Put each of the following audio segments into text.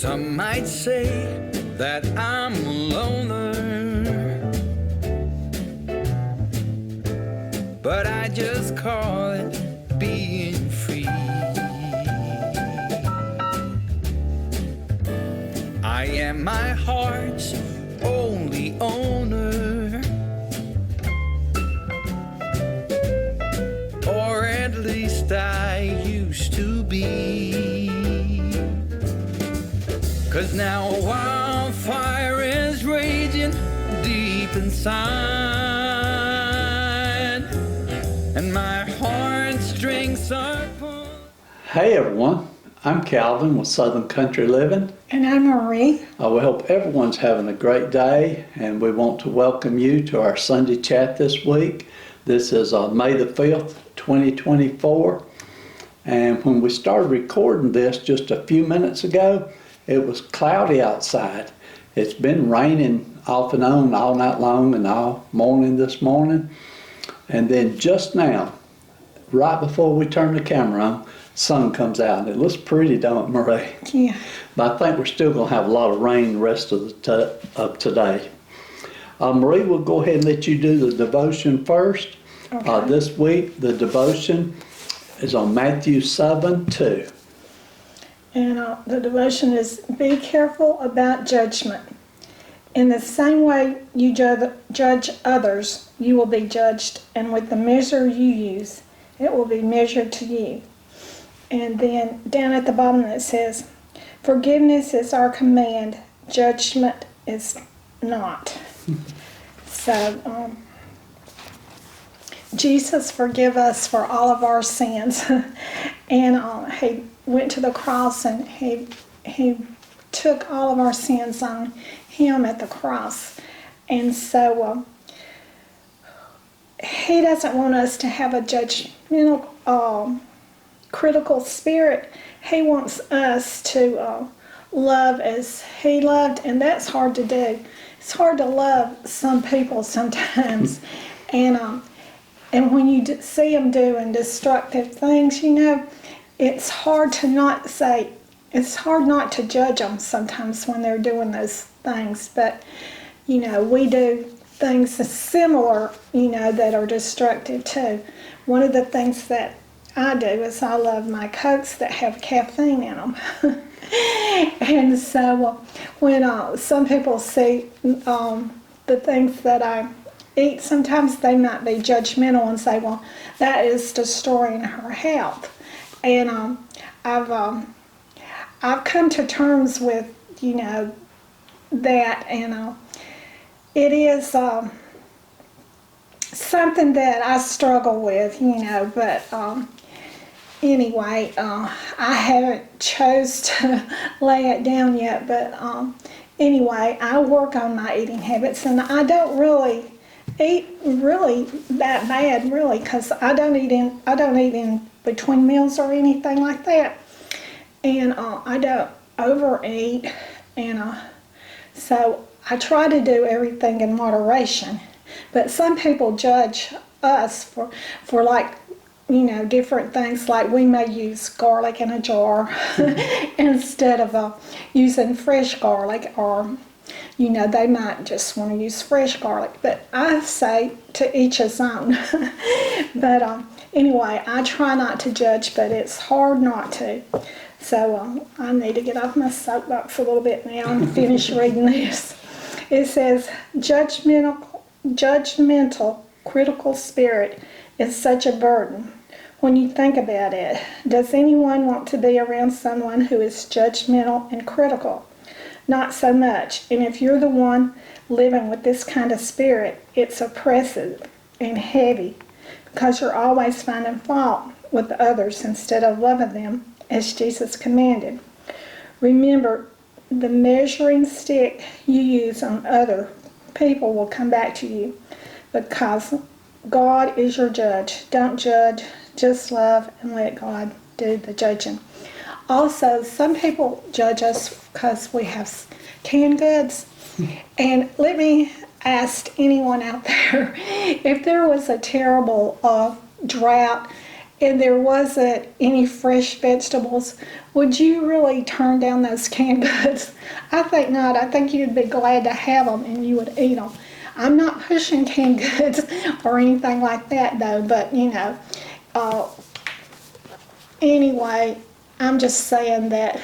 Some might say that I'm a loner, but I just call it being free. I am my heart's only owner, or at least I used to be. 'Cause now a wildfire is raging deep inside, and my heartstrings are pulling. Hey everyone, I'm Calvin with Southern Country Living. And I'm Marie. We hope everyone's having a great day, and we want to welcome you to our Sunday chat this week. This is May the 5th, 2024. And when we started recording this just a few minutes ago, it was cloudy outside. It's been raining off and on all night long and all morning this morning. And then just now, right before we turn the camera on, sun comes out. It looks pretty, don't it, Marie? Yeah. But I think we're still going to have a lot of rain the rest of today. Marie, we'll go ahead and let you do the devotion first. Okay. This week, the devotion is on Matthew 7:2. And the devotion is, be careful about judgment. In the same way you judge others, you will be judged, and with the measure you use, it will be measured to you. And then down at the bottom it says, forgiveness is our command, judgment is not. So, Jesus forgive us for all of our sins. And he went to the cross and he took all of our sins on him at the cross. And so he doesn't want us to have a judgmental, critical spirit. He wants us to love as he loved, and that's hard to do. It's hard to love some people sometimes. And when you see them doing destructive things, it's hard to not judge them sometimes when they're doing those things. But, we do things similar, that are destructive too. One of the things that I do is I love my Cokes that have caffeine in them. And so when some people see the things that I eat, sometimes they might be judgmental and say, well, that is destroying her health. And I've come to terms with, that, and it is something that I struggle with, but anyway, I haven't chose to lay it down yet, but anyway, I work on my eating habits, and I don't really eat really that bad, really, because I don't eat in between meals or anything like that, and I don't overeat, and so I try to do everything in moderation. But some people judge us for like, different things, like we may use garlic in a jar instead of using fresh garlic, or they might just want to use fresh garlic. But I say to each his own. But anyway, I try not to judge, but it's hard not to. So I need to get off my soapbox a little bit now and finish reading this. It says, judgmental, critical spirit is such a burden. When you think about it, does anyone want to be around someone who is judgmental and critical? Not so much. And if you're the one living with this kind of spirit, it's oppressive and heavy, because you're always finding fault with others instead of loving them as Jesus commanded. Remember, the measuring stick you use on other people will come back to you, because God is your judge. Don't judge, just love and let God do the judging. Also, some people judge us because we have canned goods. And let me ask anyone out there, if there was a terrible drought and there wasn't any fresh vegetables, would you really turn down those canned goods? I think not. I think you'd be glad to have them and you would eat them. I'm not pushing canned goods or anything like that though, but anyway, I'm just saying that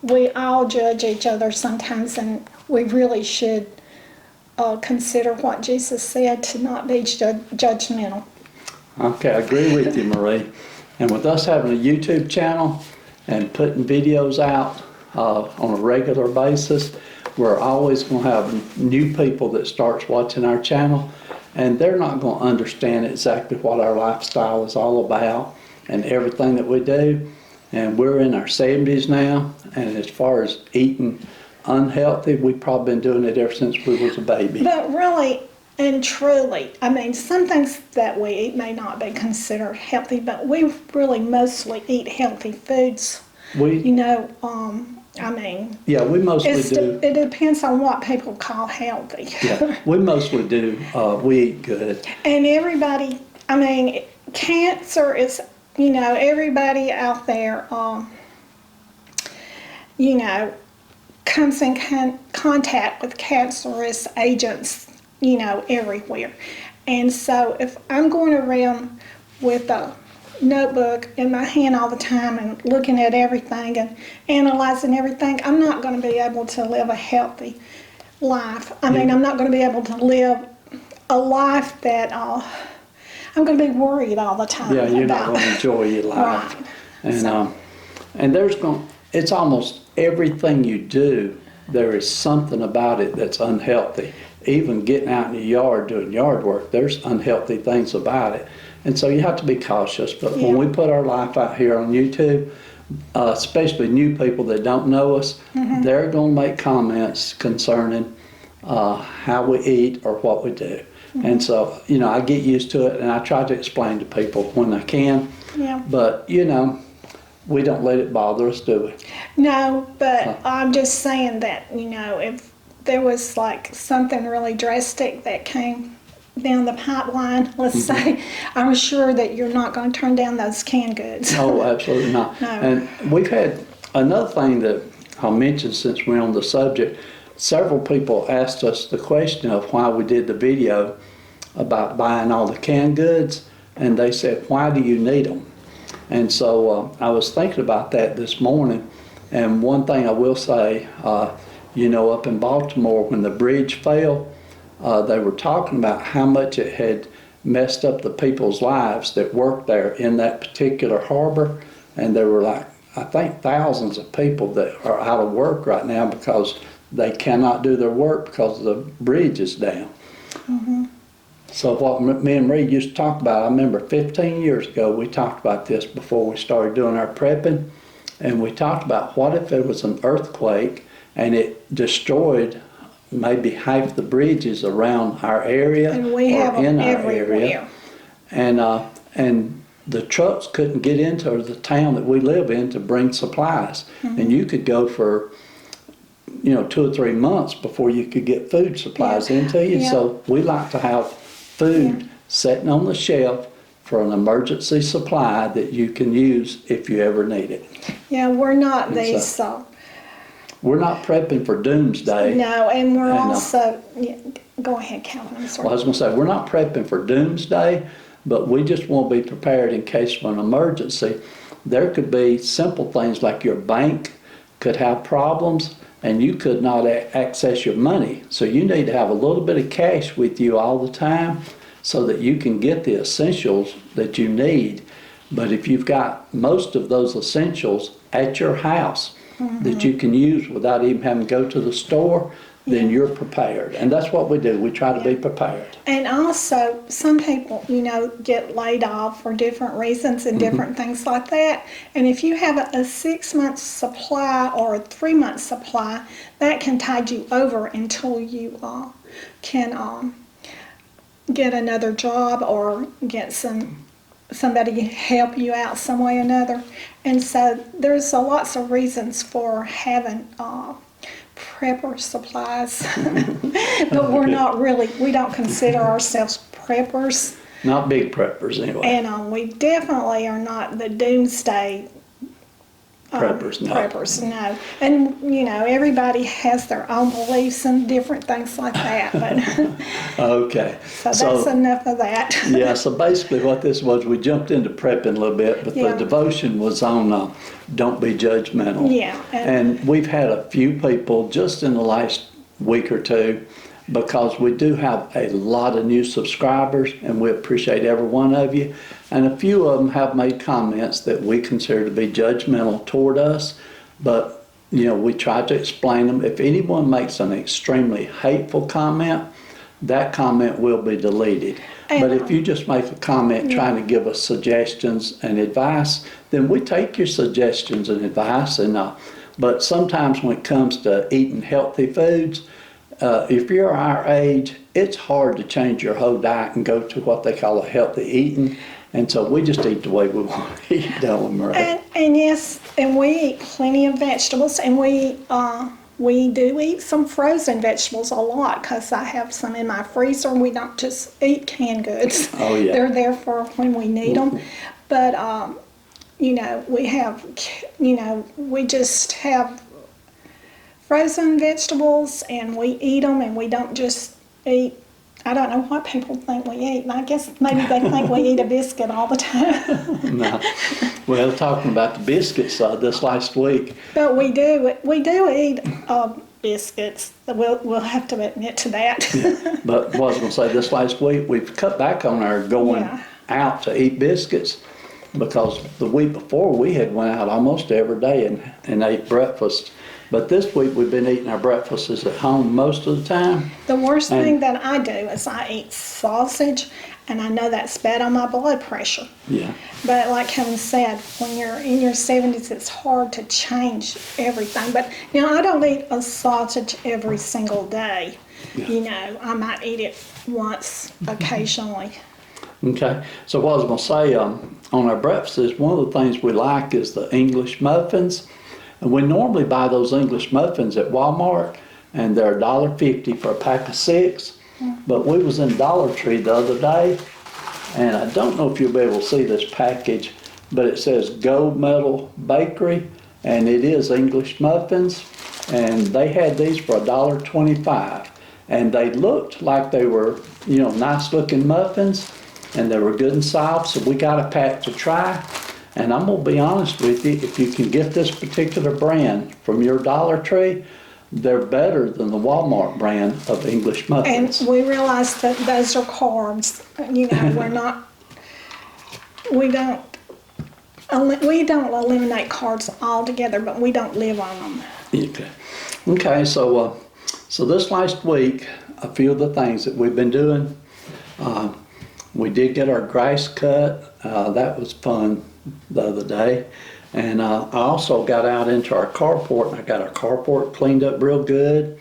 we all judge each other sometimes, and we really should consider what Jesus said, to not be judgmental. Okay, I agree with you, Marie. And with us having a YouTube channel and putting videos out on a regular basis, we're always going to have new people that starts watching our channel, and they're not going to understand exactly what our lifestyle is all about and everything that we do. And we're in our 70s now, and as far as eating unhealthy, we've probably been doing it ever since we was a baby. But really and truly, I mean, some things that we eat may not be considered healthy, but we really mostly eat healthy foods. We I mean, yeah, we mostly do. It depends on what people call healthy. Yeah, we mostly do. We eat good. And everybody, I mean, cancer is, everybody out there, comes in contact with cancerous agents, everywhere. And so if I'm going around with a notebook in my hand all the time and looking at everything and analyzing everything, I'm not going to be able to live a healthy life. I mean, I'm not going to be able to live a life that I'm going to be worried all the time. Yeah, you're not going to enjoy your life. Right. And it's almost everything you do, there is something about it that's unhealthy. Even getting out in the yard doing yard work, there's unhealthy things about it. And so you have to be cautious. But when we put our life out here on YouTube, especially new people that don't know us, they're going to make comments concerning how we eat or what we do. And so, I get used to it, and I try to explain to people when I can. Yeah. But, we don't let it bother us, do we? No, but I'm just saying that, if there was like something really drastic that came down the pipeline, let's say, I'm sure that you're not going to turn down those canned goods. Oh, absolutely not. No. And we've had another thing that I'll mention since we're on the subject. Several people asked us the question of why we did the video about buying all the canned goods, and they said, why do you need them? And so I was thinking about that this morning, and one thing I will say, up in Baltimore when the bridge fell, they were talking about how much it had messed up the people's lives that worked there in that particular harbor, and there were I think thousands of people that are out of work right now because they cannot do their work because the bridge is down. So what me and Marie used to talk about, I remember 15 years ago, we talked about this before we started doing our prepping, and we talked about what if there was an earthquake and it destroyed maybe half the bridges around our area And we have or them in our everywhere. area. And the trucks couldn't get into the town that we live in to bring supplies. And you could go for 2 or 3 months before you could get food supplies into you. Yeah. So we like to have food sitting on the shelf for an emergency supply that you can use if you ever need it. Yeah, we're not And these, We're not prepping for doomsday. no, and we're And, also, go ahead, Calvin, I'm sorry. Well, I was going to say, we're not prepping for doomsday, but we just want to be prepared in case of an emergency. There could be simple things like your bank could have problems and you could not access your money. So you need to have a little bit of cash with you all the time so that you can get the essentials that you need. But if you've got most of those essentials at your house that you can use without even having to go to the store, then you're prepared. And that's what we do. We try to be prepared. And also, some people, get laid off for different reasons and different things like that. And if you have a 6-month supply or a 3-month supply, that can tide you over until you can get another job or get somebody help you out some way or another. And so there's lots of reasons for having prepper supplies, but we're not really, we don't consider ourselves preppers. Not big preppers anyway. And we definitely are not the doomsday Preppers, no. Preppers, no. And, you know, everybody has their own beliefs and different things like that. But Okay. so that's enough of that. Yeah, so basically what this was, we jumped into prepping a little bit, but Yeah. the devotion was on don't be judgmental. Yeah. And we've had a few people just in the last week or two, because we do have a lot of new subscribers, and we appreciate every one of you. And a few of them have made comments that we consider to be judgmental toward us, but you know, we try to explain them. If anyone makes an extremely hateful comment, that comment will be deleted. But if you just make a comment trying to give us suggestions and advice, then we take your suggestions and advice. And but sometimes when it comes to eating healthy foods, if you're our age, it's hard to change your whole diet and go to what they call a healthy eating. And so we just eat the way we want to eat, don't we, Marie? And yes, and we eat plenty of vegetables, and we do eat some frozen vegetables a lot, because I have some in my freezer. We don't just eat canned goods. Oh, yeah. They're there for when we need them. But, you know, we just have frozen vegetables, and we eat them, and we don't just eat. I don't know what people think we eat. I guess maybe they think we eat a biscuit all the time. No. Well, talking about the biscuits this last week, But we do eat biscuits. We'll have to admit to that. but what I was going to say, this last week we've cut back on our going Yeah. out to eat biscuits, because the week before we had went out almost every day and ate breakfast. But this week we've been eating our breakfasts at home most of the time. The worst And- thing that I do is I eat sausage, and I know that's bad on my blood pressure. Yeah. But like Kevin said, when you're in your 70s, it's hard to change everything. But, you know, I don't eat a sausage every single day. Yeah. You know, I might eat it once occasionally. Okay. So what I was going to say, on our breakfasts, one of the things we like is the English muffins. And we normally buy those English muffins at Walmart, and they're $1.50 for a pack of 6. But we was in Dollar Tree the other day, and I don't know if you'll be able to see this package, but it says Gold Medal Bakery, and it is English muffins, and they had these for $1.25, and they looked like they were, you know, nice looking muffins, and they were good and soft. So we got a pack to try. And I'm going to be honest with you, if you can get this particular brand from your Dollar Tree, they're better than the Walmart brand of English And muffins. we realize that those are carbs. You know, we don't eliminate carbs altogether, but we don't live on them. Okay, so this last week, a few of the things that we've been doing, we did get our grass cut. That was fun the other day. And I also got out into our carport, and I got our carport cleaned up real good.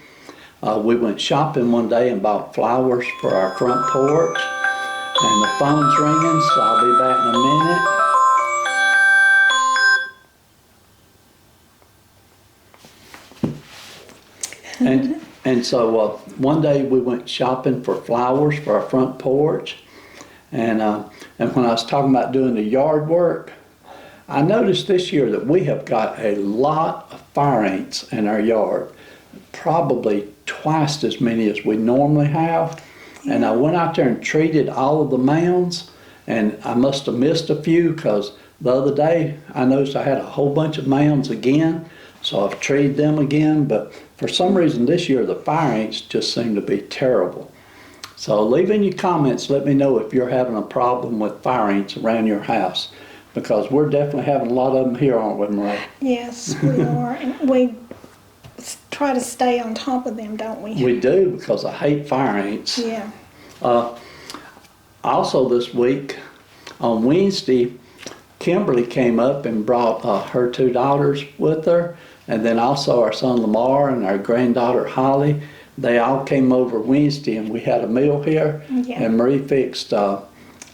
We went shopping one day and bought flowers for our front porch. And the phone's ringing, so I'll be back in a minute. And so one day we went shopping for flowers for our front porch. And when I was talking about doing the yard work, I noticed this year that we have got a lot of fire ants in our yard, probably twice as many as we normally have. And I went out there and treated all of the mounds, and I must have missed a few, because the other day I noticed I had a whole bunch of mounds again, so I've treated them again. But for some reason this year the fire ants just seem to be terrible. So leave in your comments, let me know if you're having a problem with fire ants around your house, because we're definitely having a lot of them here, aren't we, Marie? Yes, we are. And we try to stay on top of them, don't we? We do, because I hate fire ants. Yeah. Also this week, on Wednesday, Kimberly came up and brought her 2 daughters with her, and then also our son Lamar and our granddaughter Holly. They all came over Wednesday, and we had a meal here. Yeah. And Marie fixed,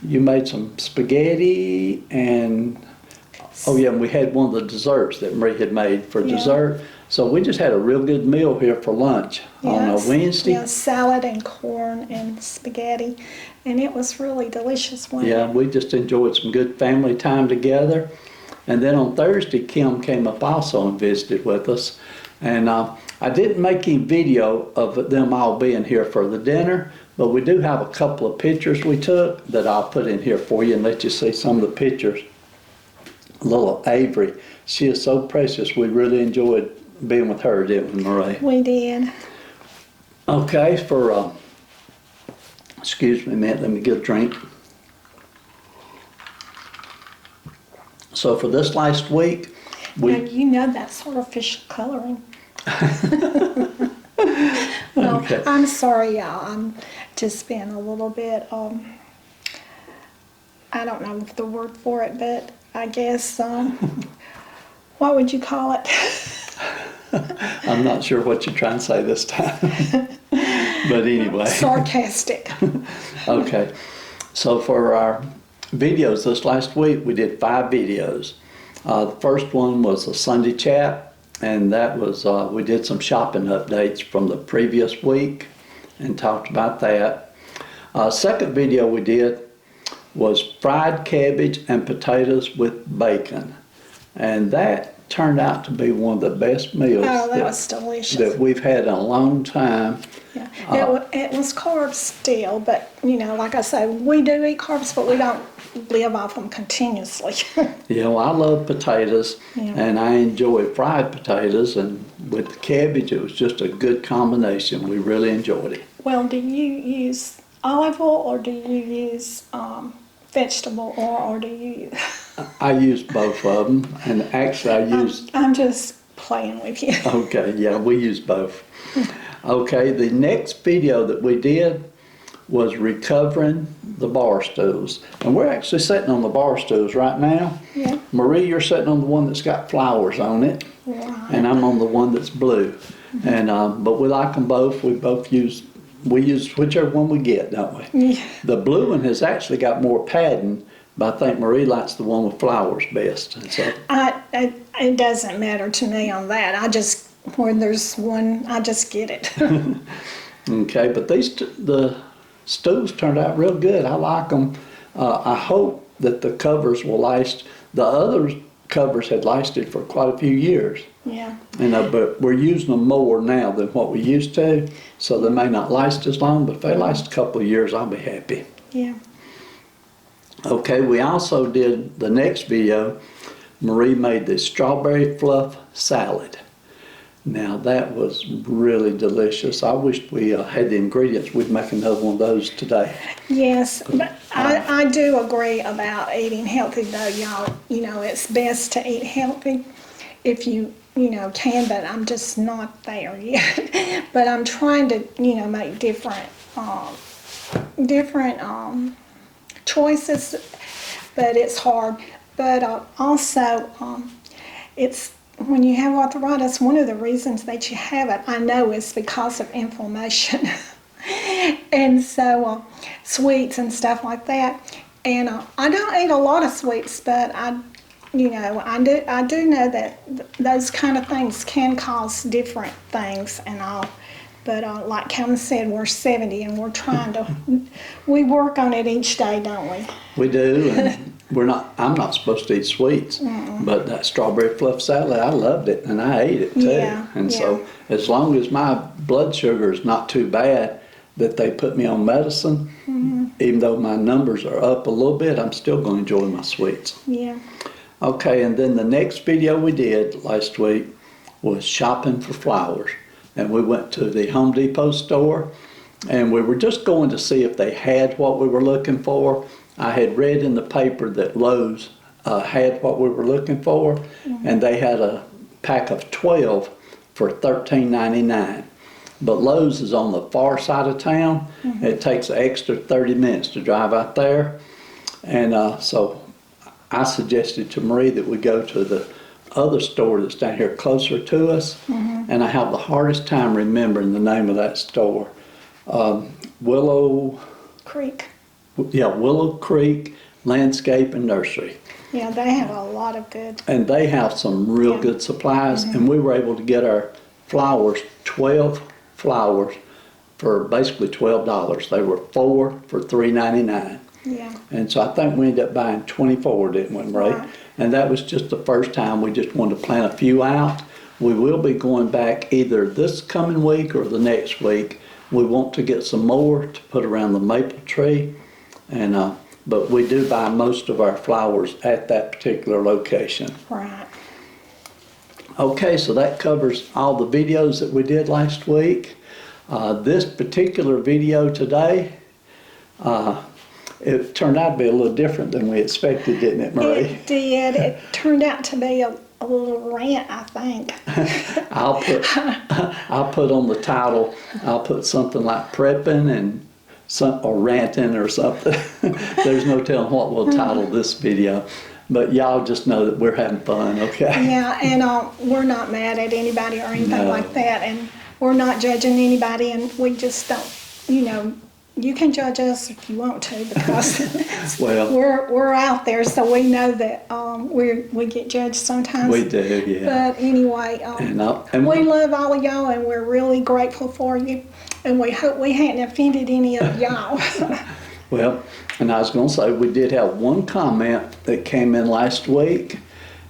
you made some spaghetti, and oh yeah, and we had one of the desserts that Marie had made for Yeah. dessert. So we just had a real good meal here for lunch on a Yes, Wednesday. yeah, salad and corn and spaghetti, and it was really delicious. Wasn't Yeah, it? we just enjoyed some good family time together. And then on Thursday, Kim came up also and visited with us. And I didn't make any video of them all being here for the dinner, but we do have a couple of pictures we took that I'll put in here for you and let you see some of the pictures. Little Avery, she is so precious. We really enjoyed being with her, didn't we, Marie? We did. Okay, excuse me a minute, let me get a drink. So for this last week, Now, you know that's artificial coloring. No, Okay. I'm sorry, y'all. I'm just being a little bit, I don't know the word for it, but I guess, what would you call it? I'm not sure what you're trying to say this time. But anyway. Sarcastic. Okay. So for our videos this last week, we did 5 videos. The first one was a Sunday chat, and that was, we did some shopping updates from the previous week and talked about that. Second video we did was fried cabbage and potatoes with bacon. And that turned out to be one of the best meals Oh, that was delicious. that we've had in a long time. Yeah. It was carbs still, but you know, like I say, we do eat carbs, but we don't live off them continuously. You know, I love potatoes, Yeah. and I enjoy fried potatoes, and with the cabbage, it was just a good combination. We really enjoyed it. Well, do you use olive oil or do you use vegetable oil or do you? I used both of them, and actually I used, I'm just playing with you. okay, yeah, we used both. Okay, the next video that we did was recovering the bar stools. And we're actually sitting on the bar stools right now. Yeah. Marie, you're sitting on the one that's got flowers on it. Right. And I'm on the one that's blue. And but we like them both. We use whichever one we get, don't we? Yeah. The blue one has actually got more padding, but I think Marie likes the one with flowers best. And so, It doesn't matter to me on that. I just, when there's one, I just get it. okay, but the stools turned out real good. I like them. I hope that the covers will last. The other covers had lasted for quite a few years. Yeah. But we're using them more now than what we used to, so they may not last as long, but if they last a couple of years, I'll be happy. Yeah. Okay, we also did the next video. Marie made the strawberry fluff salad. Now that was really delicious. I wished we had the ingredients. We'd make another one of those today. Yes, but I do agree about eating healthy though, y'all. You know, it's best to eat healthy if you can, but I'm just not there yet. But I'm trying to, make different choices, but it's hard. But also, it's when you have arthritis, one of the reasons that you have it, I know, is because of inflammation. And so sweets and stuff like that. And I don't eat a lot of sweets, but I do know that those kind of things can cause different things and all. But like Calvin said, we're 70 and we're trying to, we work on it each day, don't we? We do, and I'm not supposed to eat sweets, but that strawberry fluff salad, I loved it, and I ate it too. Yeah, and yeah. so as long as my blood sugar is not too bad that they put me on medicine, even though my numbers are up a little bit, I'm still going to enjoy my sweets. Yeah. Okay, and then the next video we did last week was shopping for flowers. And we went to the Home Depot store, and we were just going to see if they had what we were looking for. I had read in the paper that Lowe's had what we were looking for, and they had a pack of 12 for $13.99. But Lowe's is on the far side of town. It takes an extra 30 minutes to drive out there. And so I suggested to Marie that we go to the other store that's down here closer to us. And I have the hardest time remembering the name of that store. Willow Creek. Willow Creek Landscape and Nursery. Yeah, they have a lot of good. And they have some real Yeah. good supplies, and we were able to get our flowers, 12 flowers, for basically $12. They were 4 for $3.99. Yeah. And so I think we ended up buying 24, didn't we, Marie? Right. And that was just the first time. We just wanted to plant a few out. We will be going back either this coming week or the next week. We want to get some more to put around the maple tree, and but we do buy most of our flowers at that particular location. Right. Okay, so that covers all the videos that we did last week. This particular video today, it turned out to be a little different than we expected, didn't it, Marie? It did. It turned out to be a little rant, I think. I'll put on the title, I'll put something like prepping and or ranting or something. There's no telling what we'll title this video, but y'all just know that we're having fun, okay? Yeah, and we're not mad at anybody or anything No. like that, and we're not judging anybody, and we just don't, you can judge us if you want to, because Well, we're out there, so we know that we get judged sometimes. we do, yeah. But anyway, And we love all of y'all, and we're really grateful for you, and we hope we hadn't offended any of y'all. well, and I was going to say, we did have one comment that came in last week,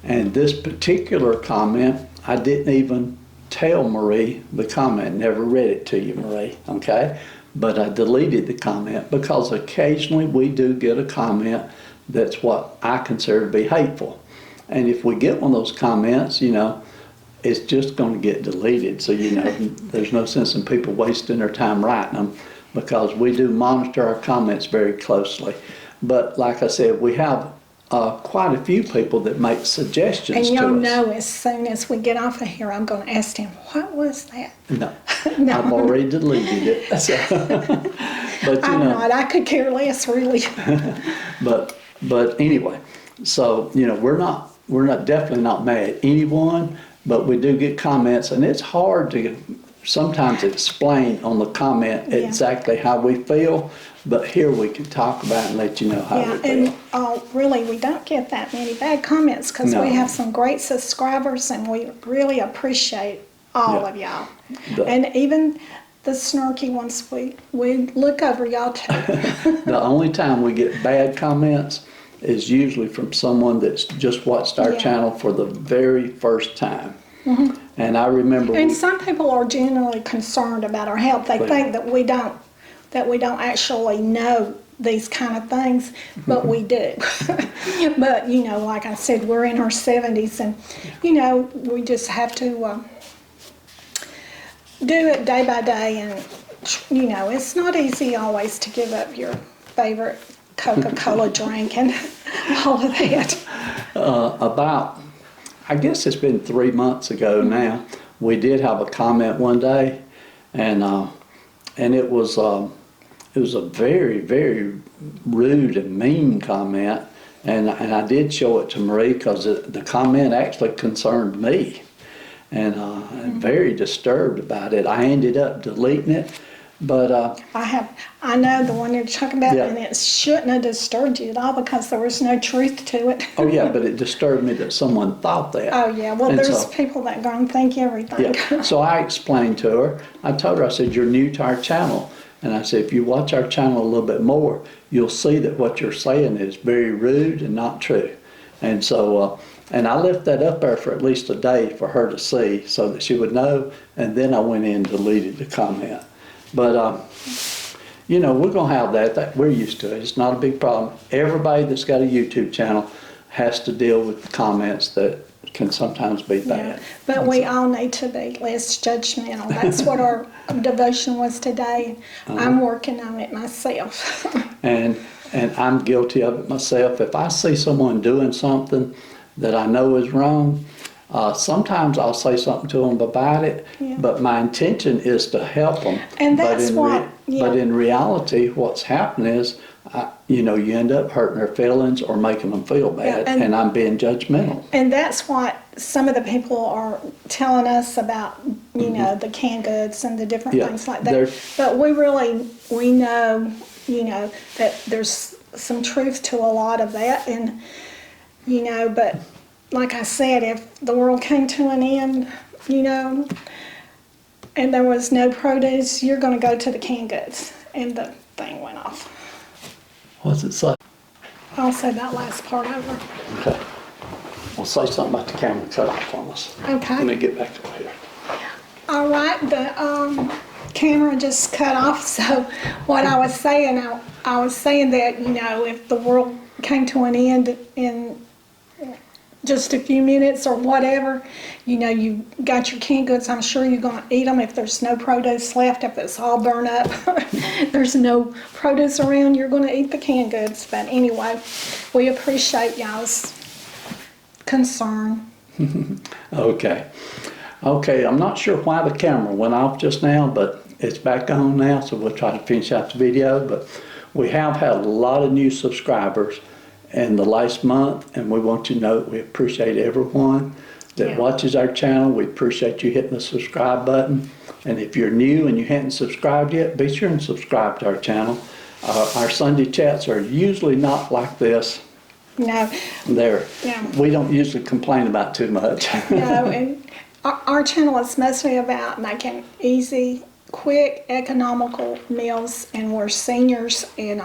and this particular comment, I didn't even tell Marie the comment, never read it to you, Marie, okay? But I deleted the comment because occasionally we do get a comment that's what I consider to be hateful. And if we get one of those comments, it's just going to get deleted. So, there's no sense in people wasting their time writing them, because we do monitor our comments very closely. But like I said, we have quite a few people that make suggestions And to y'all us. know as soon as we get off of here, I'm going to ask him, what was that? No, No. I've already deleted it. So, but I'm not. I could care less, really. But anyway, so we're definitely not mad at anyone, but we do get comments, and it's hard to sometimes explain on the comment Yeah. exactly how we feel. But here we can talk about it and let you know how we Yeah, feel. and really, we don't get that many bad comments because No. we have some great subscribers, and we really appreciate all Yeah. of y'all. The- And even the snarky ones, we look over y'all too. The only time we get bad comments is usually from someone that's just watched our Yeah. channel for the very first time. And I remember And some people are genuinely concerned about our health. They Well- think that we don't actually know these kind of things, but we do. But, like I said, we're in our 70s, and, we just have to do it day by day. And, it's not easy always to give up your favorite Coca-Cola drink and all of that. about, I guess it's been 3 months ago now, we did have a comment one day, and it was a very, very rude and mean comment, and I did show it to Marie because the comment actually concerned me, and I'm very disturbed about it. I ended up deleting it, but I know the one you're talking about, Yeah. and it shouldn't have disturbed you at all because there was no truth to it. oh yeah, but it disturbed me that someone thought that. Oh, yeah. Well, And there's so- people that go and think everything. Yeah, so I explained to her, I told her, I said, you're new to our channel. And I said, if you watch our channel a little bit more, you'll see that what you're saying is very rude and not true. And so, and I left that up there for at least a day for her to see so that she would know. And then I went in and deleted the comment. But, we're going to have that. We're used to it. It's not a big problem. Everybody that's got a YouTube channel has to deal with the comments that can sometimes be Yeah. bad. But we all need to be less judgmental. That's what our devotion was today. I'm working on it myself. And I'm guilty of it myself. If I see someone doing something that I know is wrong, sometimes I'll say something to them about it, Yeah. but my intention is to help them. And But that's But in reality, what's happening is, you end up hurting their feelings or making them feel bad, and- and I'm being judgmental. And that's what some of the people are telling us about, the canned goods and the different Yeah, things like they're- that. But we know, that there's some truth to a lot of that, and you know, but like I said, if the world came to an end, you know, and there was no produce, you're going to go to the canned goods, and the thing went off. What's it say? I'll say that last part over. Okay. Well, say something about the camera cut off on us. Okay. Let me get back to here. All right, the camera just cut off. So what I was saying, I was saying that, you know, if the world came to an end in just a few minutes or whatever, you know, you got your canned goods, I'm sure you're going to eat them. If there's no produce left, if it's all burned up, there's no produce around, you're going to eat the canned goods. But anyway, we appreciate y'all's concern. Okay. Okay, I'm not sure why the camera went off just now, but it's back on now, so we'll try to finish out the video. But we have had a lot of new subscribers in the last month, and we want you to know that we appreciate everyone that watches our channel. We appreciate you hitting the subscribe button. And if you're new and you haven't subscribed yet, be sure and subscribe to our channel. Our Sunday chats are usually not like this. No, We don't usually complain about too much. no, and our channel is mostly about making easy, quick, economical meals, and we're seniors, and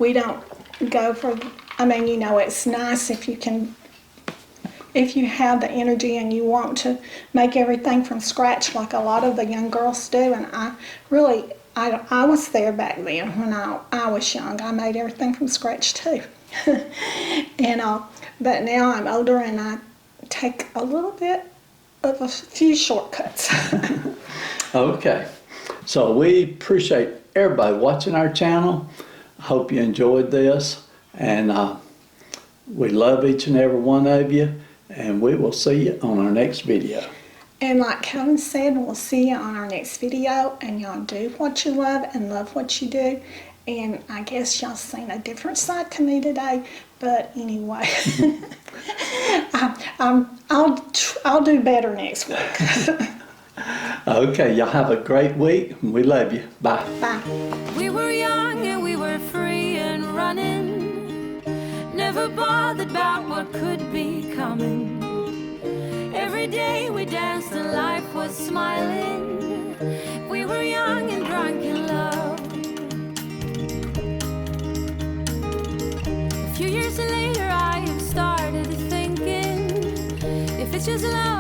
we don't go for, I mean, you know, it's nice if you can, if you have the energy and you want to make everything from scratch like a lot of the young girls do. And I was there back then when I was young. I made everything from scratch too. And but now I'm older and I take a little bit of a few shortcuts. Okay, so we appreciate everybody watching our channel. I hope you enjoyed this, and we love each and every one of you, and we will see you on our next video. And like Kevin said, we'll see you on our next video, and y'all do what you love and love what you do. And I guess y'all seen a different side to me today, but anyway, I'll do better next week. Okay, y'all have a great week. We love you. Bye. Bye. We were young and we were free and running, never bothered about what could be coming. Every day we danced and life was smiling. We were young and drunk in love. A few years later I have started thinking, if it's just love